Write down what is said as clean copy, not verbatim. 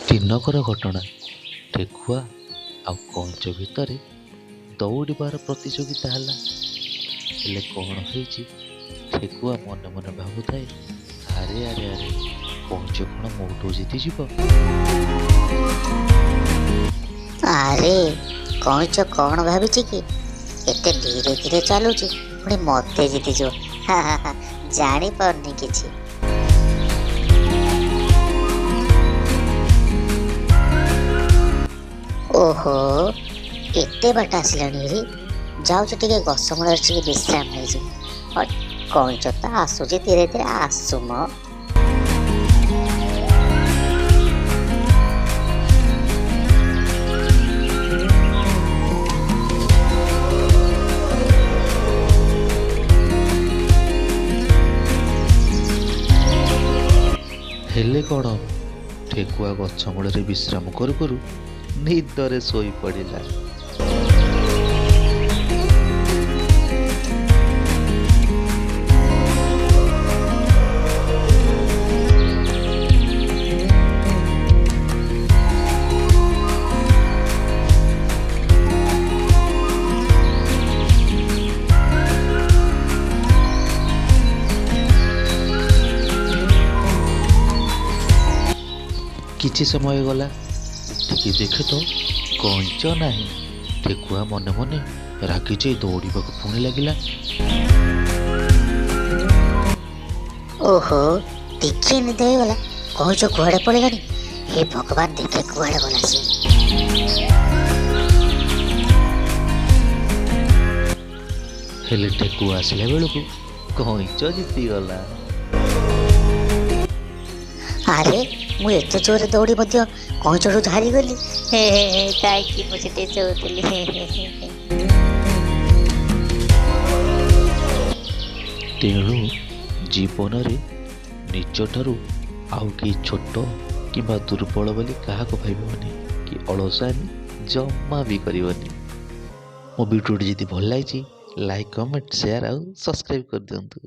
ଦିନକର ଘଟଣା। ଠେକୁଆ ଆଉ କଇଁଚ ଭିତରେ ଦୌଡ଼ିବାର ପ୍ରତିଯୋଗିତା ହେଲା। ହେଲେ କ'ଣ ହେଇଛି, ଠେକୁଆ ମନେ ମନେ ଭାବୁଥାଏ, ଆରେ ଆରେ ଆରେ କଇଁଚ କ'ଣ ମୋଠୁ ଜିତିଯିବ? ଆରେ କଇଁଚ କ'ଣ ଭାବିଛି କି ଏତେ ଧୀରେ ଧୀରେ ଚାଲୁଛି, ପୁଣି ମତେ ଜିତିଯିବ। ଜାଣିପାରୁନି କିଛି। ଓହୋ, ଏତେ ବାଟ ଆସିଲାଣି ହେରି। ଯାଉଛି ଟିକେ ଗଛ ମୂଳରେ ଟିକେ ବିଶ୍ରାମ ନେଇଯିବି। କଇଁଚ ତ ଆସୁଛି, ଧୀରେ ଧୀରେ ଆସୁ ମ। ହେଲେ କ'ଣ, ଠେକୁଆ ଗଛ ମୂଳରେ ବିଶ୍ରାମ କରୁ କରୁ ନିଦରେ ଶୋଇପଡ଼ିଲା। କିଛି ସମୟ ଗଲା, ଟିକେ ଦେଖେ ତ କଇଁଚ ନାହିଁ। ଠେକୁଆ ମନେ ମନେ ରାଗିଯାଇ ଦୌଡ଼ିବାକୁ ପୁଣି ଲାଗିଲା। ଓହୋ, ଟିକିଏ ନିଦ ହେଇଗଲା। କଇଁଚ କୁଆଡ଼େ ପଳେଇଲାଣି? ହେ ଭଗବାନ, ଦେଖେ କୁଆଡ଼େ ଗଲା ସେ। ହେଲେ ଠେକୁଆ ଆସିଲା ବେଳକୁ କଇଁଚ ଜିତିଗଲା। ଆରେ ମୁଁ ଏତେ ଜୋରରେ ଦୌଡ଼ି ମଧ୍ୟ କଇଁଚଠୁ ହାରିଗଲି। କାହିଁକି ମୁଁ ସେଠି ଶୋଉଥିଲି। ତେଣୁ ଜୀବନରେ ନିଜଠାରୁ ଆଉ କେହି ଛୋଟ କିମ୍ବା ଦୁର୍ବଳ ବୋଲି କାହାକୁ ଭାବିବନି, କି ଅଳସୁଆମି ଜମା ବି କରିବନି। ମୋ ଭିଡ଼ିଓଟି ଯଦି ଭଲ ଲାଗିଛି, ଲାଇକ୍, କମେଣ୍ଟ, ସେୟାର ଆଉ ସବସ୍କ୍ରାଇବ୍ କରିଦିଅନ୍ତୁ।